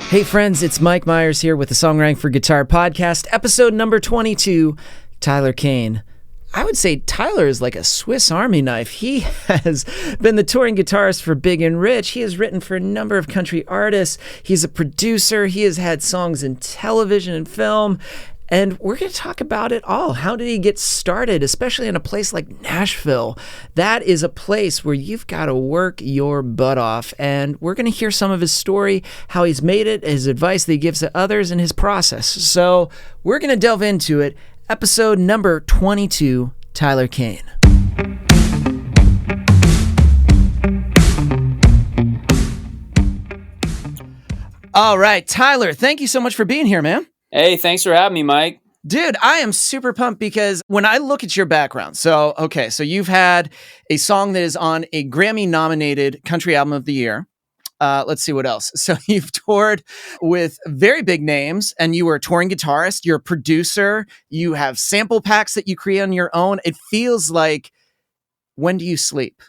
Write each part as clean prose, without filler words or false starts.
Hey friends, it's Mike Myers here with the Songwriting for Guitar podcast, episode number 22, Tyler Cain. I would say Tyler is like a Swiss Army knife. He has been the touring guitarist for Big and Rich. He has written for a number of country artists. He's a producer. He has had songs in television and film. And we're going to talk about it all. How did he get started, especially in a place like Nashville? That is a place where you've got to work your butt off. And we're going to hear some of his story, how he's made it, his advice that he gives to others, and his process. So we're going to delve into it. Episode number 22, Tyler Cain. All right, Tyler, thank you so much for being here, man. Hey, thanks for having me, Mike. Dude, I am super pumped because when I look at your background, so you've had a song that is on a Grammy-nominated Country Album of the Year. Let's see what else. So you've toured with very big names, and you were a touring guitarist. You're a producer. You have sample packs that you create on your own. It feels like, when do you sleep?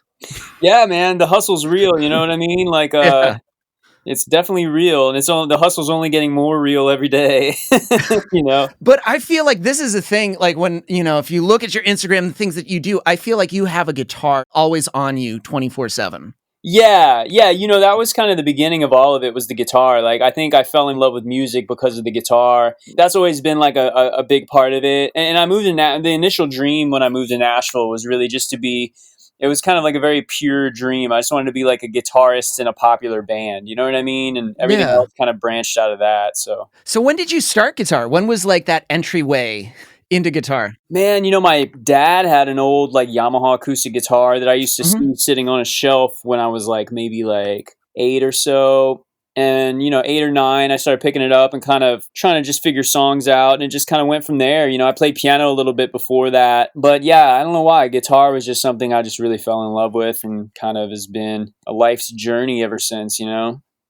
Yeah, man, the hustle's real. You know what I mean? Like, It's definitely real, and the hustle's only getting more real every day, you know? But I feel like this is a thing, like when, if you look at your Instagram, the things that you do, I feel like you have a guitar always on you 24/7. Yeah, that was kind of the beginning of all of it, was the guitar. Like, I think I fell in love with music because of the guitar. That's always been like a big part of it. And I moved the initial dream when I moved to Nashville was really just to be, it was kind of like a very pure dream. I just wanted to be like a guitarist in a popular band, you know what I mean? And everything else kind of branched out of that. So when did you start guitar? When was like that entryway into guitar? Man, my dad had an old like Yamaha acoustic guitar that I used to see sitting on a shelf when I was like maybe like 8 or so. And, 8 or 9, I started picking it up and kind of trying to just figure songs out. And it just kind of went from there. I played piano a little bit before that. But yeah, I don't know why. Guitar was just something I just really fell in love with and kind of has been a life's journey ever since,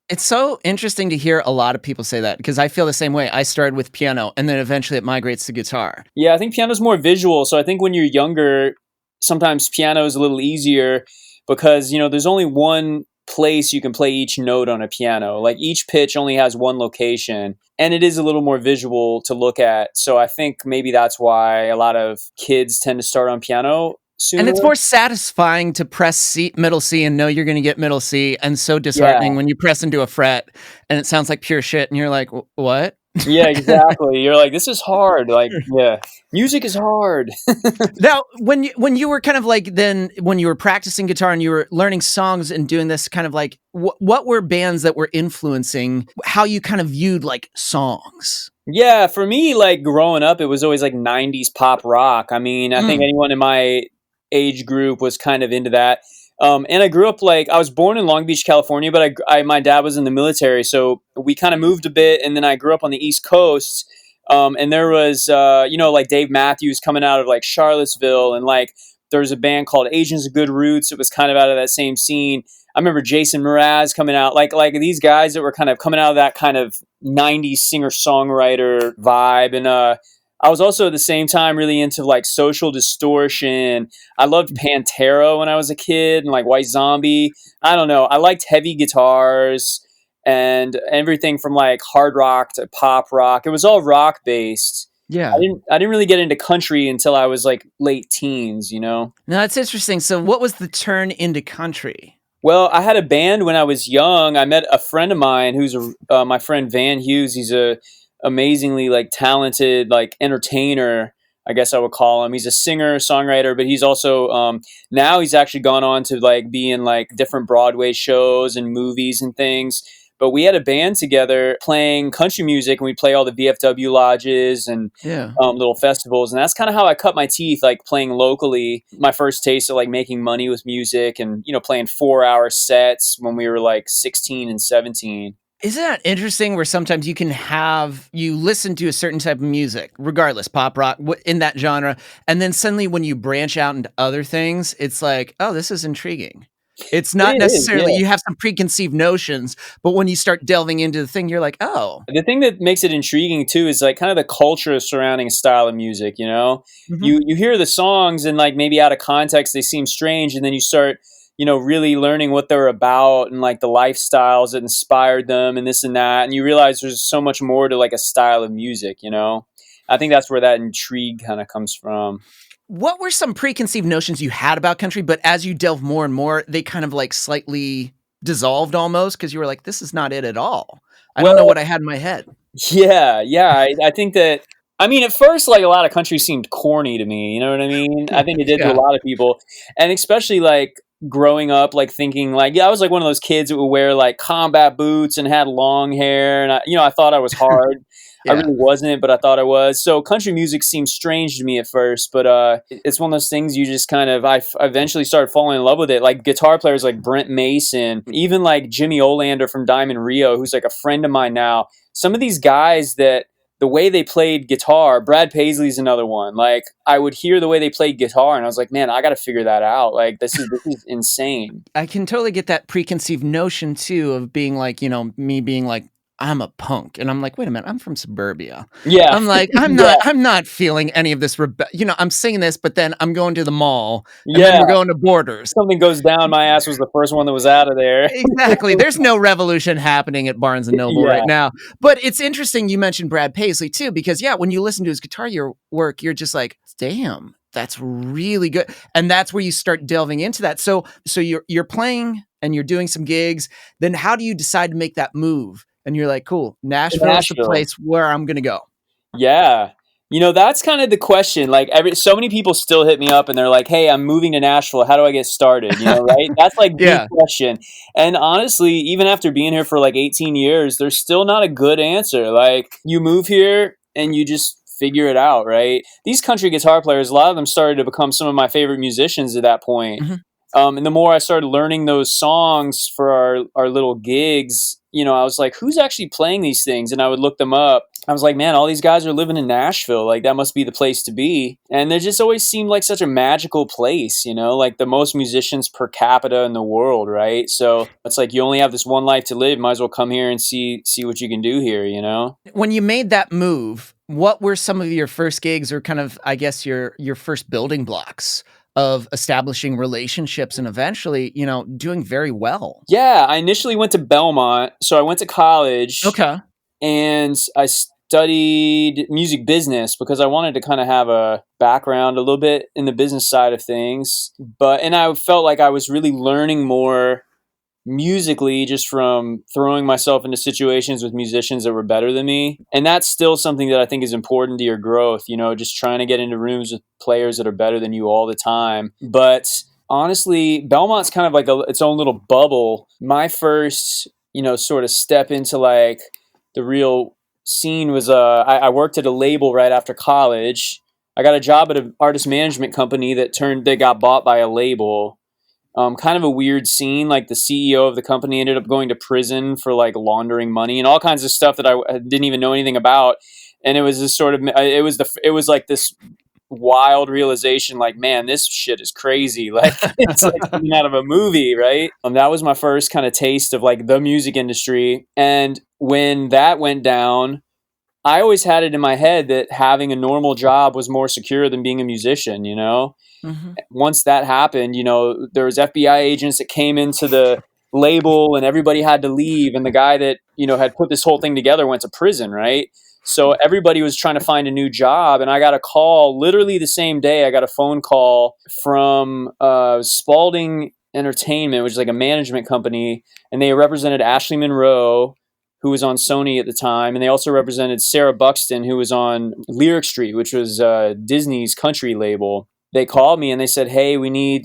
It's so interesting to hear a lot of people say that because I feel the same way. I started with piano and then eventually it migrates to guitar. Yeah, I think piano's more visual. So I think when you're younger, sometimes piano is a little easier because, there's only one place you can play each note on a piano. Like each pitch only has one location and it is a little more visual to look at. So I think maybe that's why a lot of kids tend to start on piano sooner. And it's more satisfying to press C, middle C and know you're going to get middle C, and so disheartening when you press into a fret and it sounds like pure shit and you're like, what? Yeah, exactly. You're like, this is hard. Like, yeah, music is hard. Now, when you were kind of like, then when you were practicing guitar and you were learning songs and doing this kind of like, what were bands that were influencing how you kind of viewed like songs? Yeah, for me, like growing up, it was always like 90s pop rock. I mean, I think anyone in my age group was kind of into that. And I grew up I was born in Long Beach, California, but my dad was in the military. So we kind of moved a bit. And then I grew up on the East Coast. And there was, like Dave Matthews coming out of like Charlottesville. And like there was a band called Agents of Good Roots. It was kind of out of that same scene. I remember Jason Mraz coming out, like these guys that were kind of coming out of that kind of 90s singer-songwriter vibe. And I was also at the same time really into like Social Distortion. I loved Pantera when I was a kid and like White Zombie. I don't know. I liked heavy guitars and everything from like hard rock to pop rock. It was all rock based. Yeah. I didn't really get into country until I was like late teens, No, that's interesting. So what was the turn into country? Well, I had a band when I was young. I met a friend of mine who's my friend Van Hughes. He's a amazingly like talented like entertainer, I guess I would call him. He's a singer, songwriter, but he's also now he's actually gone on to like be in like different Broadway shows and movies and things. But we had a band together playing country music, and we'd play all the VFW lodges and little festivals. And that's kind of how I cut my teeth, like playing locally. My first taste of like making money with music and, playing 4-hour sets when we were like 16 and 17. Isn't that interesting where sometimes you listen to a certain type of music, regardless, pop, rock, in that genre, and then suddenly when you branch out into other things, it's like, oh, this is intriguing. It's not necessarily, you have some preconceived notions, but when you start delving into the thing, you're like, oh. The thing that makes it intriguing too is like kind of the culture surrounding a style of music, you know? Mm-hmm. You hear the songs and like maybe out of context, they seem strange, and then you start really learning what they're about and like the lifestyles that inspired them and this and that. And you realize there's so much more to like a style of music. I think that's where that intrigue kind of comes from. What were some preconceived notions you had about country, but as you delve more and more, they kind of like slightly dissolved almost because you were like, this is not it at all. I don't know what I had in my head. Yeah. I think that, I mean, at first, like a lot of country seemed corny to me. You know what I mean? I think it did to a lot of people. And especially like growing up, like thinking like, I was like one of those kids that would wear like combat boots and had long hair. And I thought I was hard. I really wasn't, but I thought I was. So country music seemed strange to me at first, but it's one of those things you just kind of, I eventually started falling in love with it. Like guitar players like Brent Mason, even like Jimmy Olander from Diamond Rio, who's like a friend of mine now. Some of these guys that the way they played guitar, Brad Paisley's another one. Like I would hear the way they played guitar and I was like, man, I got to figure that out. Like this is insane. I can totally get that preconceived notion too of being like, me being like, I'm a punk. And I'm like, wait a minute, I'm from suburbia. Yeah. I'm like, I'm not feeling any of this. I'm singing this, but then I'm going to the mall and then we're going to Borders. Something goes down. My ass was the first one that was out of there. Exactly. There's no revolution happening at Barnes and Noble right now. But it's interesting you mentioned Brad Paisley too, because when you listen to his guitar work, you're just like, damn, that's really good. And that's where you start delving into that. So you're playing and you're doing some gigs. Then how do you decide to make that move? And you're like, cool, Nashville is the place where I'm going to go. Yeah. That's kind of the question. Like so many people still hit me up and they're like, hey, I'm moving to Nashville. How do I get started? Right? That's like the question. And honestly, even after being here for like 18 years, there's still not a good answer. Like you move here and you just figure it out, right? These country guitar players, a lot of them started to become some of my favorite musicians at that point. Mm-hmm. And the more I started learning those songs for our little gigs, I was like, who's actually playing these things? And I would look them up. I was like, man, all these guys are living in Nashville. Like that must be the place to be. And they just always seemed like such a magical place, like the most musicians per capita in the world, right? So it's like you only have this one life to live. Might as well come here and see what you can do here, When you made that move, what were some of your first gigs or kind of, I guess, your first building blocks of establishing relationships and eventually, doing very well? Yeah, I initially went to Belmont. So I went to college. Okay. And I studied music business because I wanted to kind of have a background a little bit in the business side of things. And I felt like I was really learning more musically just from throwing myself into situations with musicians that were better than me. And that's still something that I think is important to your growth, just trying to get into rooms with players that are better than you all the time. But honestly, Belmont's kind of like its own little bubble. My first, sort of step into like the real scene was I worked at a label right after college. I got a job at an artist management company that got bought by a label. Kind of a weird scene. Like the CEO of the company ended up going to prison for like laundering money and all kinds of stuff that I didn't even know anything about. And it was this sort of it was like this wild realization, like, man, this shit is crazy. Like it's like coming out of a movie, right? That was my first kind of taste of like the music industry. And when that went down, I always had it in my head that having a normal job was more secure than being a musician, Mm-hmm. Once that happened, there was FBI agents that came into the label and everybody had to leave. And the guy that, had put this whole thing together went to prison, right? So everybody was trying to find a new job. And I got a call literally the same day. I got a phone call from Spalding Entertainment, which is like a management company. And they represented Ashley Monroe, who was on Sony at the time. And they also represented Sarah Buxton, who was on Lyric Street, which was Disney's country label. They called me and they said, hey, we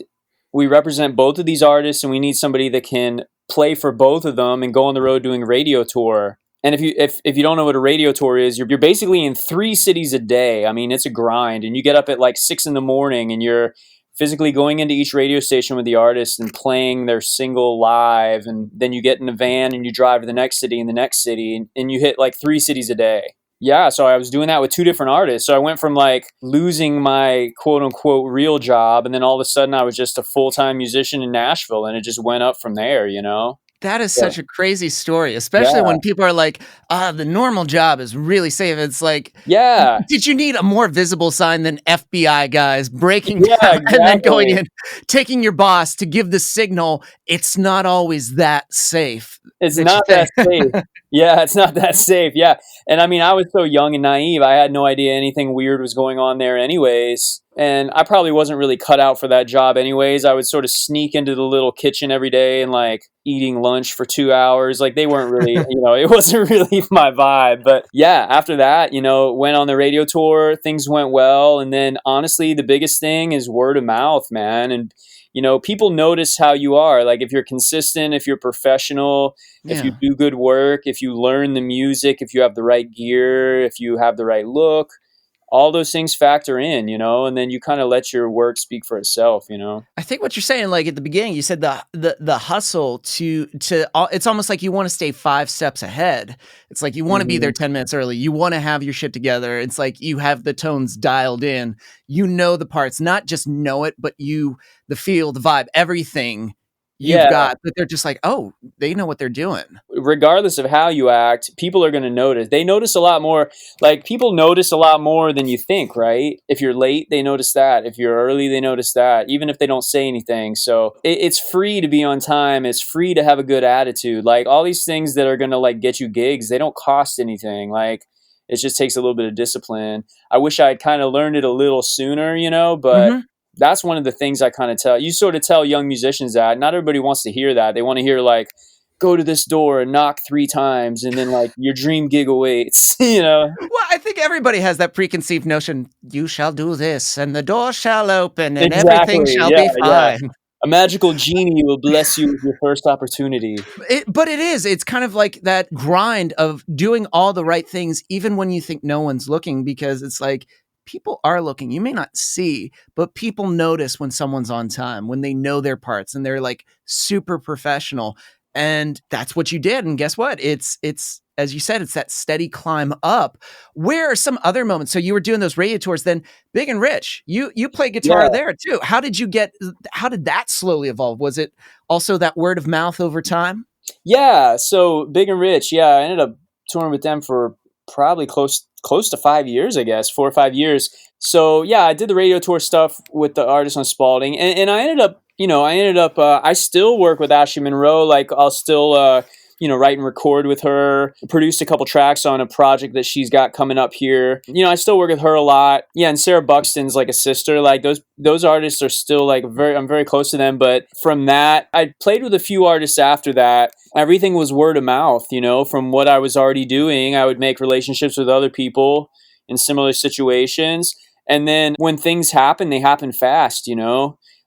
represent both of these artists and we need somebody that can play for both of them and go on the road doing a radio tour. And if you don't know what a radio tour is, you're basically in 3 cities a day. I mean, it's a grind. And you get up at like 6 a.m. and you're physically going into each radio station with the artist and playing their single live. And then you get in a van and you drive to the next city and the next city. And you hit like 3 cities a day. Yeah, so I was doing that with 2 different artists. So I went from like losing my quote unquote real job, and then all of a sudden I was just a full-time musician in Nashville, and it just went up from there, That is Yeah. such a crazy story, especially Yeah. when people are like, the normal job is really safe. It's like, Yeah. did you need a more visible sign than FBI guys breaking Yeah, down and then going exactly. in, taking your boss to give the signal? It's not always that safe It's that you not think. that safe. Yeah, it's not that safe. Yeah. And I mean, I was so young and naive. I had no idea anything weird was going on there anyways. And I probably wasn't really cut out for that job anyways. I would sort of sneak into the little kitchen every day and like eating lunch for 2 hours. Like they weren't really, it wasn't really my vibe. But yeah, after that, went on the radio tour, things went well. And then honestly, the biggest thing is word of mouth, man. And people notice how you are. Like if you're consistent, if you're professional, if you Yeah. do good work, if you learn the music, if you have the right gear, if you have the right look, all those things factor in, and then you kind of let your work speak for itself. I think what you're saying, like at the beginning, you said the hustle to it's almost like you want to stay 5 steps ahead. It's like you want to be Hmm. there 10 minutes early. You want to have your shit together. It's like you have the tones dialed in. You know the parts, not just know it, but the feel, the vibe, everything you've Yeah, got. But they're just like, oh, they know what they're doing. regardless of how you act, people are going to notice. They notice a lot more. Like people notice a lot more than you think, right? If you're late, they notice that. If you're early, they notice that, even if they don't say anything. So it's free to be on time. It's free to have a good attitude. Like all these things that are going to like get you gigs, they don't cost anything. Like it just takes a little bit of discipline. I wish I had kind of learned it a little sooner, but Mm-hmm. that's one of the things I kind of you sort of tell young musicians that not everybody wants to hear that. They want to hear like, go to this door and knock 3 times and then like your dream gig awaits. Well, I think everybody has that preconceived notion, you shall do this and the door shall open and everything Exactly. shall Yeah, be yeah. fine. A magical genie will bless you with your first opportunity. But it's kind of like that grind of doing all the right things, even when you think no one's looking, because it's like people are looking. You may not see, but people notice when someone's on time, when they know their parts and they're like super professional. And that's what you did. And guess what? It's as you said, it's that steady climb up. Where are some other moments? So you were doing those radio tours, then Big and Rich. You play guitar Yeah. there too. How did that slowly evolve? Was it also that word of mouth over time? Yeah. So Big and Rich, yeah, I ended up touring with them for probably close to 5 years, I guess, 4 or 5 years. So yeah, I did the radio tour stuff with the artist on Spalding, and I ended up, I still work with Ashley Monroe. Like I'll still, write and record with her. Produced a couple tracks on a project that she's got coming up here. I still work with her a lot. Yeah, and Sarah Buxton's like a sister. Like those artists are still like I'm very close to them. But from that, I played with a few artists after that. Everything was word of mouth. From what I was already doing, I would make relationships with other people in similar situations. And then when things happen, they happen fast.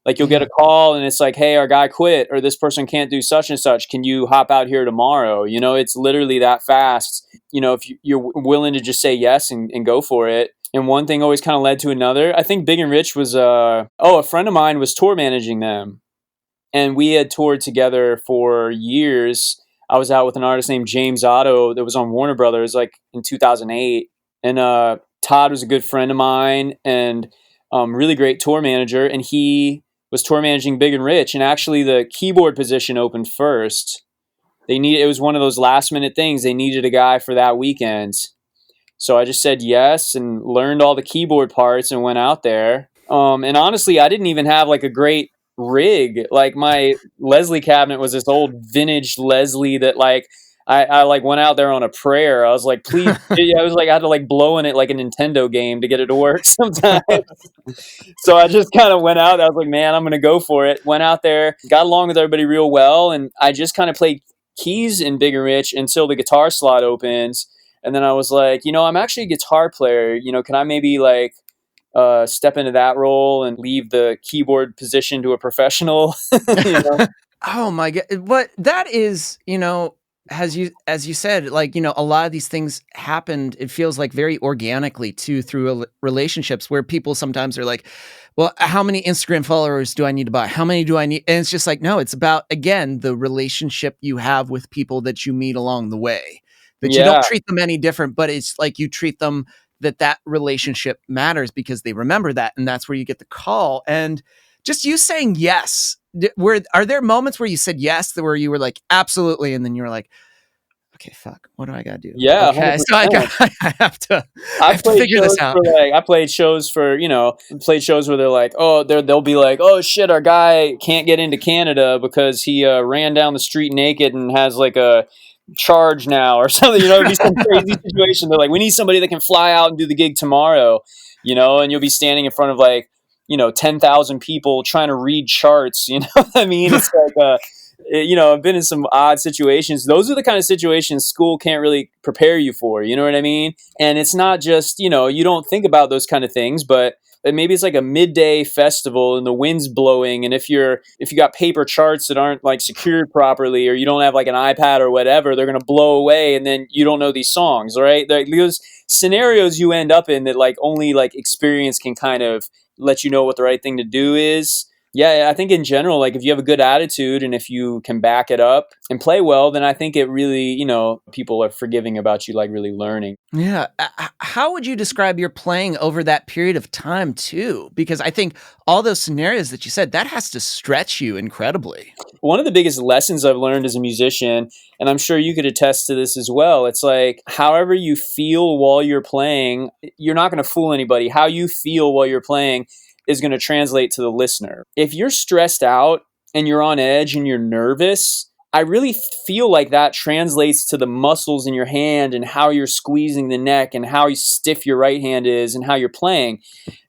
Like you'll get a call and it's like, hey, our guy quit or this person can't do such and such. Can you hop out here tomorrow? It's literally that fast. If you're willing to just say yes and go for it. And one thing always kind of led to another. I think Big and Rich was, a friend of mine was tour managing them. And we had toured together for years. I was out with an artist named James Otto that was on Warner Brothers like in 2008. And Todd was a good friend of mine and really great tour manager. And he was tour managing Big and Rich. And actually the keyboard position opened first. It was one of those last minute things. They needed a guy for that weekend. So I just said yes and learned all the keyboard parts and went out there. And honestly, I didn't even have like a great rig. Like my Leslie cabinet was this old vintage Leslie that like I like went out there on a prayer. I was like, please. I was like, I had to like blow in it like a Nintendo game to get it to work sometimes. So I just kind of went out. I was like, man, I'm going to go for it. Went out there, got along with everybody real well. And I just kind of played keys in Big and Rich until the guitar slot opens. And then I was like, I'm actually a guitar player. Can I maybe like step into that role and leave the keyboard position to a professional? Oh my god! But that is, as you said, like a lot of these things happened. It feels like very organically too through relationships where people sometimes are like, "Well, how many Instagram followers do I need to buy? How many do I need?" And it's just like, no, it's about again the relationship you have with people that you meet along the way. That you don't Yeah. treat them any different, but it's like you treat them that relationship matters because they remember that, and that's where you get the call. And just you saying yes Are there moments where you said yes, where you were like, absolutely, and then you were like, okay, fuck, what do I gotta do? Yeah, Okay, so I have to figure this out. I played shows for, played shows where they're like, oh, they'll be like, oh shit, our guy can't get into Canada because he ran down the street naked and has like a charge now or something. It'd be some crazy situation. They're like, we need somebody that can fly out and do the gig tomorrow, and you'll be standing in front of like, 10,000 people trying to read charts. You know what I mean? It's like, I've been in some odd situations. Those are the kind of situations school can't really prepare you for. You know what I mean? And it's not just, you don't think about those kind of things, but maybe it's like a midday festival and the wind's blowing. And if you got paper charts that aren't like secured properly, or you don't have like an iPad or whatever, they're going to blow away. And then you don't know these songs, right? Like, those scenarios you end up in that like only like experience can kind of let you know what the right thing to do is. Yeah, I think in general, like if you have a good attitude and if you can back it up and play well, then I think it really, people are forgiving about you, like really learning. Yeah. How would you describe your playing over that period of time too? Because I think all those scenarios that you said, that has to stretch you incredibly. One of the biggest lessons I've learned as a musician, and I'm sure you could attest to this as well, it's like however you feel while you're playing, you're not going to fool anybody. How you feel while you're playing is going to translate to the listener. If you're stressed out and you're on edge and you're nervous, I really feel like that translates to the muscles in your hand and how you're squeezing the neck and how stiff your right hand is and how you're playing.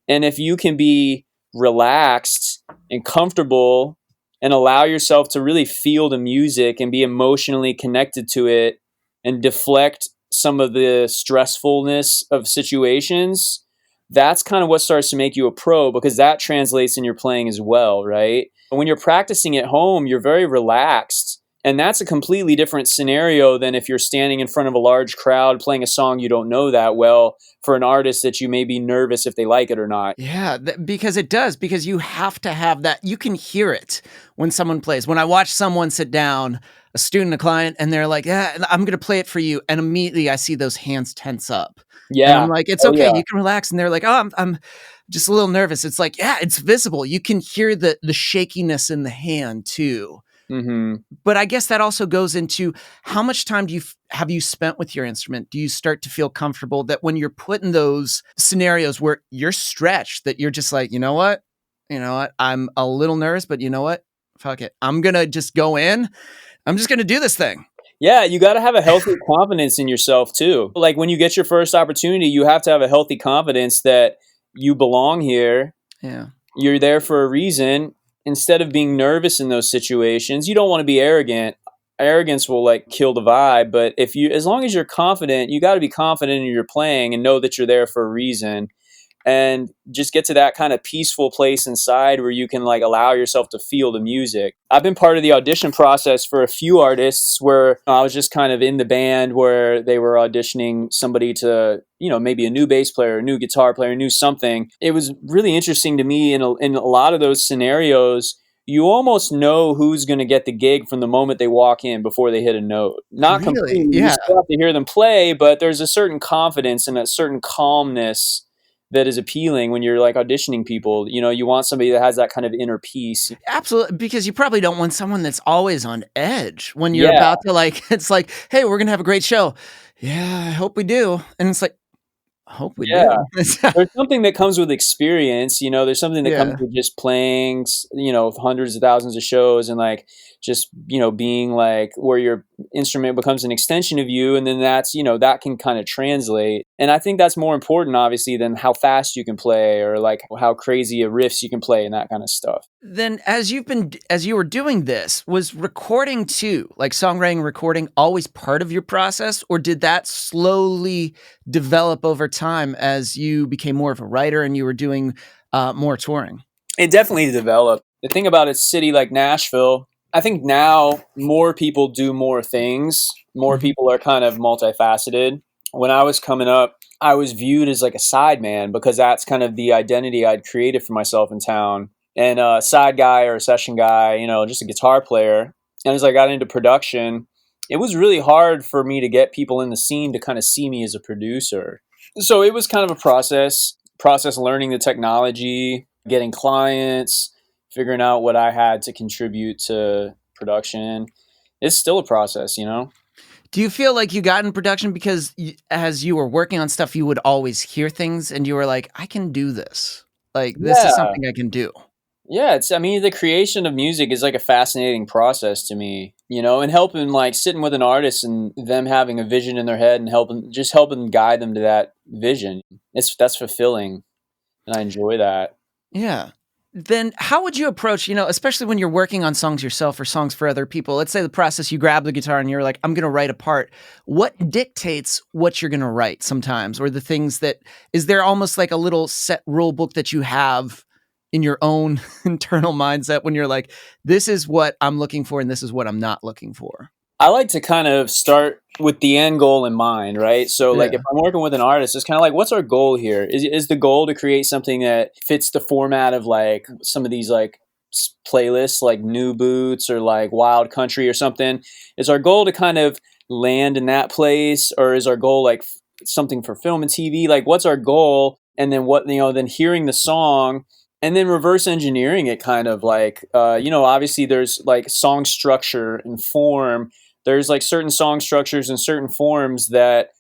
And if you can be relaxed and comfortable and allow yourself to really feel the music and be emotionally connected to it and deflect some of the stressfulness of situations, that's kind of what starts to make you a pro, because that translates in your playing as well, right? When you're practicing at home, you're very relaxed. And that's a completely different scenario than if you're standing in front of a large crowd playing a song you don't know that well for an artist that you may be nervous if they like it or not. Yeah, because it does. Because you have to have that. You can hear it when someone plays. When I watch someone sit down, a student, a client, and they're like, yeah, I'm going to play it for you. And immediately I see those hands tense up. Yeah. And I'm like, it's okay. Yeah. You can relax. And they're like, oh, I'm just a little nervous. It's like, yeah, it's visible. You can hear the shakiness in the hand too. Mm-hmm. But I guess that also goes into how much time have you spent with your instrument? Do you start to feel comfortable that when you're put in those scenarios where you're stretched, that you're just like, you know what? I'm a little nervous, but you know what? Fuck it. I'm going to just go in. I'm just going to do this thing. Yeah, you got to have a healthy confidence in yourself too. Like when you get your first opportunity, you have to have a healthy confidence that you belong here. Yeah. You're there for a reason. Instead of being nervous in those situations, you don't want to be arrogant. Arrogance will like kill the vibe. But as long as you're confident, you got to be confident in your playing and know that you're there for a reason. And just get to that kind of peaceful place inside where you can like allow yourself to feel the music. I've been part of the audition process for a few artists where I was just kind of in the band where they were auditioning somebody to, maybe a new bass player, a new guitar player, a new something. It was really interesting to me in a lot of those scenarios. You almost know who's going to get the gig from the moment they walk in before they hit a note. Not really? completely. Yeah. You still have to hear them play, but there's a certain confidence and a certain calmness that is appealing when you're like auditioning people. You want somebody that has that kind of inner peace. Absolutely, because you probably don't want someone that's always on edge when you're about to it's like, hey, we're going to have a great show. Yeah, I hope we do. And it's like, I hope we do. There's something that comes with experience, there's something that comes with just playing, hundreds of thousands of shows and like just, being like where your instrument becomes an extension of you. And then that's, that can kind of translate. And I think that's more important, obviously, than how fast you can play or like how crazy a riffs you can play and that kind of stuff. Then as you were doing this, was recording too, like songwriting, recording, always part of your process? Or did that slowly develop over time as you became more of a writer and you were doing more touring? It definitely developed. The thing about a city like Nashville, I think now more people do more things. More people are kind of multifaceted. When I was coming up, I was viewed as like a side man because that's kind of the identity I'd created for myself in town. And a side guy or a session guy, just a guitar player. And as I got into production, it was really hard for me to get people in the scene to kind of see me as a producer. So it was kind of a process learning the technology, getting clients, figuring out what I had to contribute to production. It's still a process, you know? Do you feel like you got in production because as you were working on stuff, you would always hear things and you were like, I can do this. Like, this is Yeah. something I can do. Yeah, I mean, the creation of music is like a fascinating process to me, you know, and helping like sitting with an artist and them having a vision in their head and helping guide them to that vision. That's fulfilling, and I enjoy that. Yeah. Then how would you approach, especially when you're working on songs yourself or songs for other people? Let's say the process, you grab the guitar and you're like, I'm going to write a part. What dictates what you're going to write sometimes? Or the things that, is there almost like a little set rule book that you have in your own internal mindset when you're like, this is what I'm looking for and this is what I'm not looking for? I like to kind of start with the end goal in mind, right? So like Yeah. if I'm working with an artist, it's kind of like, what's our goal here? Is the goal to create something that fits the format of like some of these like playlists like New Boots or like Wild Country or something? Is our goal to kind of land in that place, or is our goal like something for film and TV? Like what's our goal? And then then hearing the song and then reverse engineering it, kind of like, obviously there's like song structure and form. There's like certain song structures and certain forms that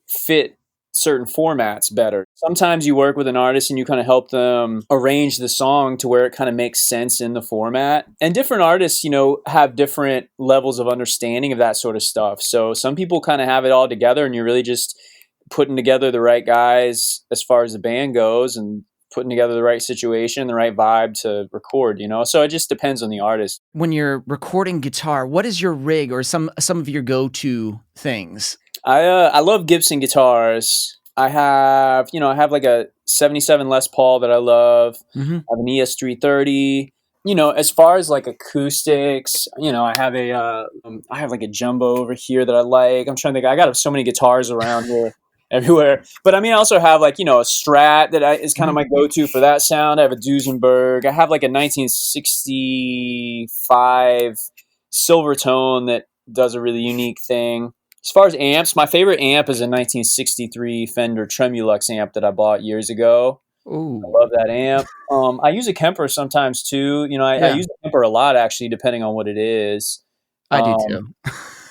fit certain formats better. Sometimes you work with an artist and you kind of help them arrange the song to where it kind of makes sense in the format. And different artists, have different levels of understanding of that sort of stuff. So some people kind of have it all together and you're really just putting together the right guys as far as the band goes and putting together the right situation, the right vibe to record, So it just depends on the artist. When you're recording guitar, what is your rig or some of your go-to things? I love Gibson guitars. I have like a 77 Les Paul that I love. Mm-hmm. I have an ES330. As far as like acoustics, I have like a jumbo over here that I like. I'm trying to think. I got so many guitars around here. Everywhere. But I mean, I also have like, a Strat that is kind of my go-to for that sound. I have a Duesenberg. I have like a 1965 Silvertone that does a really unique thing. As far as amps, my favorite amp is a 1963 Fender Tremulux amp that I bought years ago. Ooh. I love that amp. I use a Kemper sometimes too. I use a Kemper a lot actually, depending on what it is. I do too.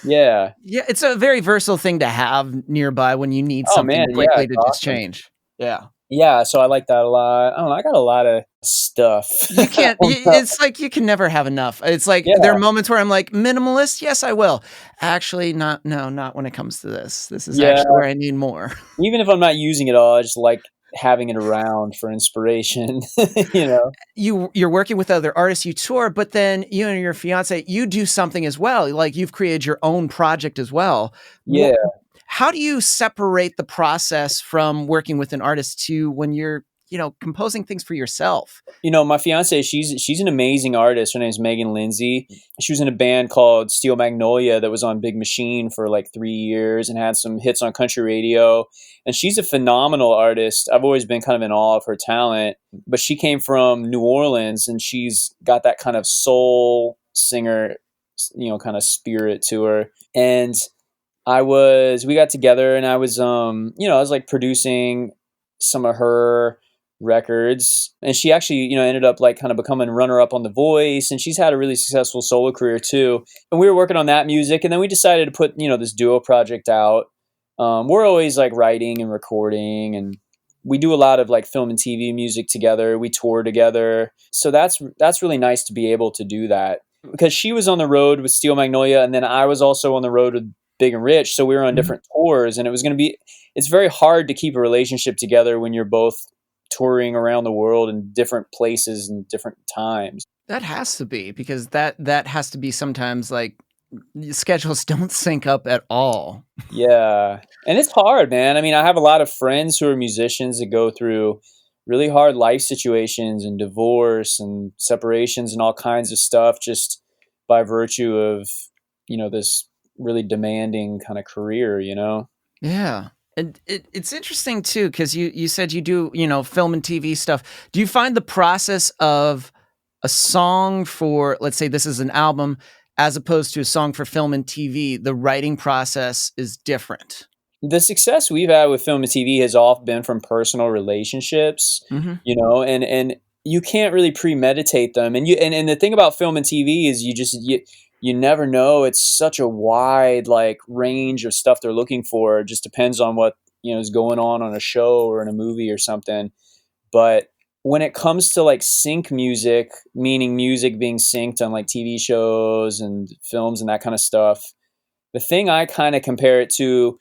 Yeah. Yeah, it's a very versatile thing to have nearby when you need something quickly to just change. Yeah. Yeah, so I like that a lot. I don't know, I got a lot of stuff. You can't, it's like you can never have enough. It's like there are moments where I'm like, minimalist, yes, I will. Actually, not when it comes to this. This is actually where I need more. Even if I'm not using it all, I just like having it around for inspiration, You're working with other artists, you tour, but then you and your fiance, you do something as well. Like you've created your own project as well. Yeah. How do you separate the process from working with an artist to when you're, composing things for yourself? My fiance, she's an amazing artist. Her name's Megan Lindsay. She was in a band called Steel Magnolia that was on Big Machine for like 3 years and had some hits on country radio. And she's a phenomenal artist. I've always been kind of in awe of her talent. But she came from New Orleans and she's got that kind of soul singer, kind of spirit to her. And we got together and I was like producing some of her records, and she actually, ended up like kind of becoming runner up on The Voice, and she's had a really successful solo career too. And we were working on that music, and then we decided to put, this duo project out. We're always like writing and recording, and we do a lot of like film and TV music together. We tour together. So that's really nice to be able to do that, because she was on the road with Steel Magnolia, and then I was also on the road with Big and Rich. So we were on different tours, and it's very hard to keep a relationship together when you're both touring around the world in different places and different times. That has to be, because that has to be sometimes like schedules don't sync up at all. Yeah. And it's hard, man. I mean, I have a lot of friends who are musicians that go through really hard life situations and divorce and separations and all kinds of stuff just by virtue of, this really demanding kind of career, Yeah. And it's interesting too, because you said you do, film and TV stuff. Do you find the process of a song for, let's say this is an album, as opposed to a song for film and TV, the writing process is different? The success we've had with film and TV has all been from personal relationships, and you can't really premeditate them. And and the thing about film and TV is you never know. It's such a wide like range of stuff they're looking for. It just depends on what, is going on a show or in a movie or something. But when it comes to like sync music, meaning music being synced on like TV shows and films and that kind of stuff, the thing I kind of compare it to,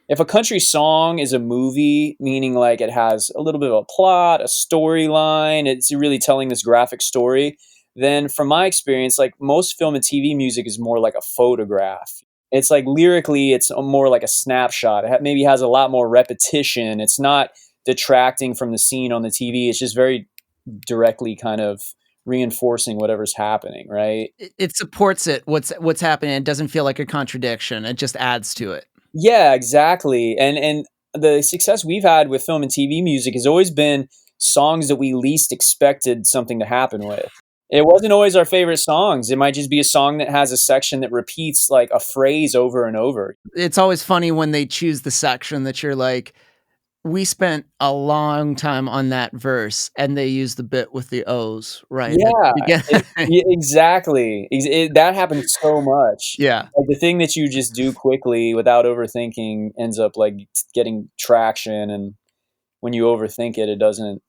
if a country song is a movie, meaning like it has a little bit of a plot, a storyline, it's really telling this graphic story, then from my experience, like most film and TV music is more like a photograph. It's like lyrically, it's more like a snapshot. It maybe has a lot more repetition. It's not detracting from the scene on the TV. It's just very directly kind of reinforcing whatever's happening, right? It supports it. What's happening. It doesn't feel like a contradiction. It just adds to it. Yeah, exactly. And the success we've had with film and TV music has always been songs that we least expected something to happen with. It wasn't always our favorite songs. It might just be a song that has a section that repeats like a phrase over and over. It's always funny when they choose the section that you're like, we spent a long time on that verse, and they use the bit with the O's, right? Yeah, exactly. That happens so much. Yeah. Like the thing that you just do quickly without overthinking ends up like getting traction. And when you overthink it, it doesn't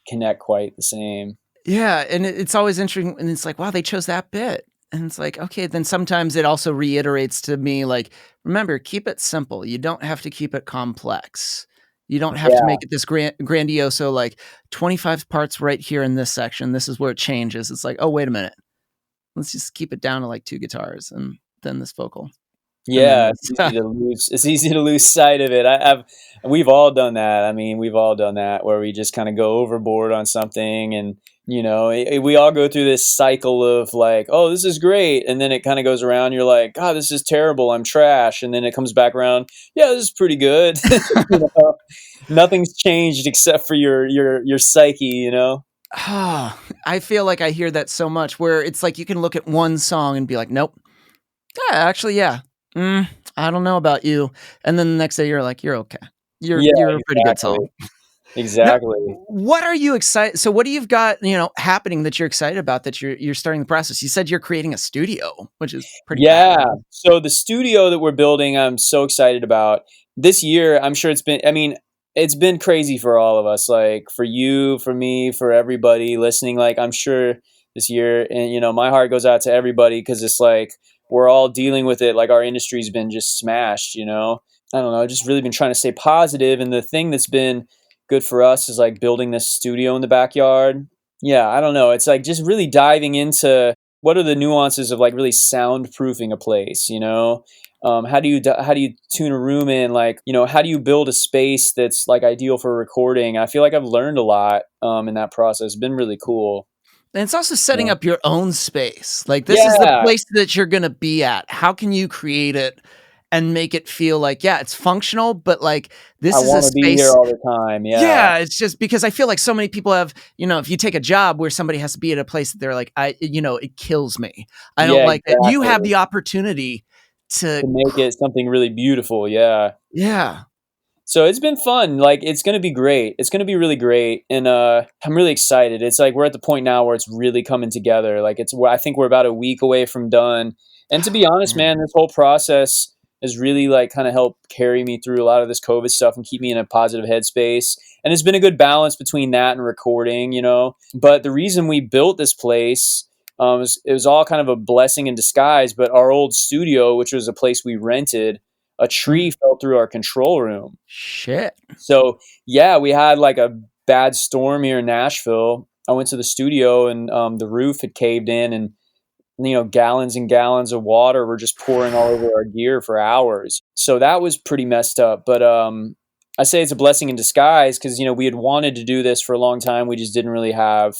connect quite the same. Yeah, and it's always interesting, and it's like, wow, they chose that bit. And it's like, okay, then sometimes it also reiterates to me, like, remember, keep it simple. You don't have to keep it complex. You don't have to make it this grandiose, so like 25 parts right here in this section. This is where it changes. It's like, oh, wait a minute. Let's just keep it down to like 2 guitars and then this vocal. Yeah, it's easy to lose sight of it. We've all done that. I mean, we've all done that where we just kind of go overboard on something, and we all go through this cycle of like, oh, this is great, and then it kind of goes around. You're like, God, this is terrible. I'm trash, and then it comes back around. Yeah, this is pretty good. Nothing's changed except for your psyche. I feel like I hear that so much where it's like you can look at one song and be like, nope. Yeah, actually, yeah. I don't know about you. And then the next day you're like, you're okay. You're a pretty good song. Exactly. Now, what are you excited? So what do you've got, happening that you're excited about, that you're starting the process? You said you're creating a studio, which is pretty bad. So the studio that we're building, I'm so excited about. This year, I'm sure it's been crazy for all of us, like for you, for me, for everybody listening. Like I'm sure this year, and my heart goes out to everybody, because it's like we're all dealing with it. Like our industry's been just smashed, I don't know. I've just really been trying to stay positive. And the thing that's been good for us is like building this studio in the backyard. Yeah, I don't know. It's like just really diving into what are the nuances of like really soundproofing a place, how do you tune a room in? Like, how do you build a space that's like ideal for recording? I feel like I've learned a lot in that process. It's been really cool. And it's also setting up your own space. Like this is the place that you're going to be at. How can you create it and make it feel like, it's functional, but like this is a space. Be here all the time. Yeah. Yeah. It's just because I feel like so many people have, if you take a job where somebody has to be at a place that they're like, it kills me. I don't like that. You have the opportunity to make it something really beautiful. Yeah. Yeah. So it's been fun. Like it's going to be great. It's going to be really great. And I'm really excited. It's like we're at the point now where it's really coming together. Like I think we're about a week away from done. And to be honest, man, this whole process has really like kind of helped carry me through a lot of this COVID stuff and keep me in a positive headspace. And it's been a good balance between that and recording, But the reason we built this place, it was all kind of a blessing in disguise. But our old studio, which was a place we rented, a tree fell through our control room. Shit. So yeah, we had like a bad storm here in Nashville. I went to the studio and the roof had caved in, and gallons and gallons of water were just pouring all over our gear for hours. So that was pretty messed up. But I say it's a blessing in disguise because we had wanted to do this for a long time. We just didn't really have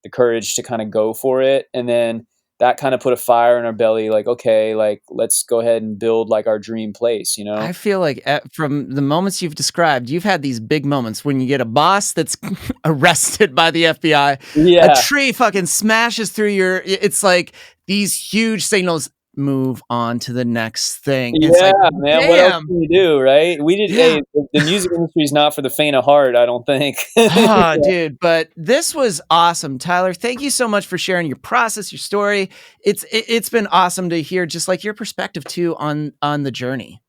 the courage to kind of go for it. And then that kind of put a fire in our belly, like, okay, like, let's go ahead and build like our dream place, I feel like from the moments you've described, you've had these big moments when you get a boss that's arrested by the FBI, a tree fucking smashes through it's like these huge signals. move on to the next thing. Yeah, it's like, man. damn. What else can you do, right? We did. Yeah. Hey, the music industry is not for the faint of heart, I don't think. Oh, dude, but this was awesome. Tyler, thank you so much for sharing your process, your story. It's been awesome to hear just like your perspective too on the journey.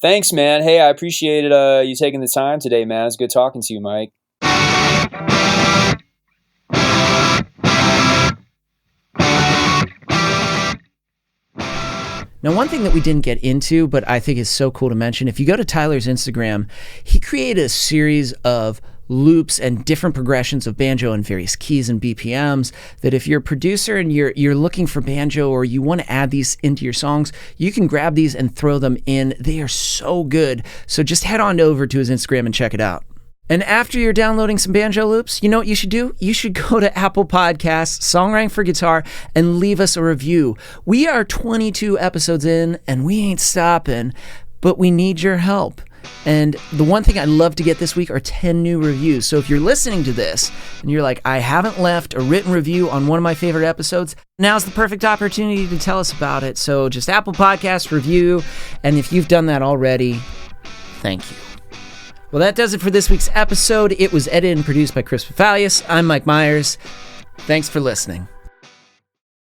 Thanks, man. Hey, I appreciated you taking the time today, man. It's good talking to you, Mike. Now, one thing that we didn't get into, but I think is so cool to mention, if you go to Tyler's Instagram, he created a series of loops and different progressions of banjo in various keys and BPMs that if you're a producer and you're looking for banjo or you want to add these into your songs, you can grab these and throw them in. They are so good. So just head on over to his Instagram and check it out. And after you're downloading some banjo loops, you know what you should do? You should go to Apple Podcasts, Songwriting for Guitar, and leave us a review. We are 22 episodes in, and we ain't stopping, but we need your help. And the one thing I'd love to get this week are 10 new reviews. So if you're listening to this and you're like, I haven't left a written review on one of my favorite episodes, now's the perfect opportunity to tell us about it. So just Apple Podcasts review, and if you've done that already, thank you. Well, that does it for this week's episode. It was edited and produced by Chris Pafalius. I'm Mike Myers. Thanks for listening.